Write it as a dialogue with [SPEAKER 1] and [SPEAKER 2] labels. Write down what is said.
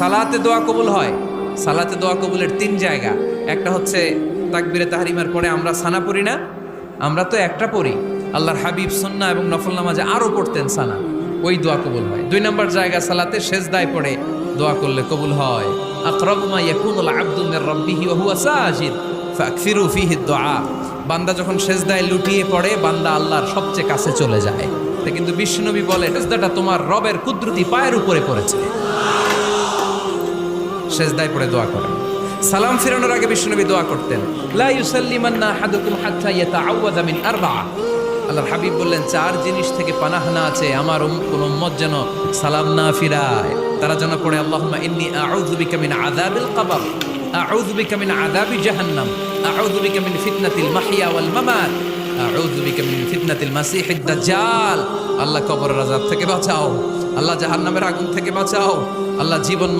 [SPEAKER 1] সালাতে দোয়া কবুল হয়। সালাতে দোয়া কবুলের তিন জায়গা। একটা হচ্ছে তাকবীরে তাহরিমার পরে আমরা সানা পড়ি না, আমরা তো একটা পড়ি, আল্লাহর হাবিব সুন্নাহ এবং নফল নামাজে আরো পড়তেন সানা, ওই দোয়া কবুল হয়। দুই নম্বর জায়গা সালাতে সেজদায় পড়ে দোয়া করলে কবুল হয়। আকরাবু মা ইয়াকুনুল আবদু মির রাব্বিহি ওয়া হুয়া সাজিদ ফাকসিরু ফীহি দুআ। বান্দা যখন সেজদায় লুটিয়ে পড়ে বান্দা আল্লাহর সবচেয়ে কাছে চলে যায়। তা কিন্তু বিশ্বনবী বলে সেজদাটা তোমার রবের কুদরতি পায়ের উপরে পড়েছে। সেজদায় পড়ে দোয়া করেন। সালাম ফিরানোর আগে বিশ্বনবী দোয়া করতেন, লা ইউসাল্লিমান্না আহাদুকুম হাত্তা ইয়াতাআওয়াযা মিন আরবা'a। আল্লাহর হাবিব বললেন, চার জিনিস থেকে পানাহ না আছে আমার কোন উম্মত যেন সালাম না ফিরায়। তারা যেন পড়ে আল্লাহুম্মা ইন্নী আউযু বিকা মিন আযাবিল কবর, আউযু বিকা মিন আযাবি জাহান্নাম, আউযু বিকা মিন ফিতনাতিল মাহইয়া ওয়াল মামাত, আউযু বিকা মিন ফিতনাতিল মাসিহিদ দাজ্জাল। আল্লাহ কবরের আযাব থেকে বাঁচাও, আল্লাহ জাহান্নামের আগুন থেকে বাঁচাও, আল্লাহ জীবন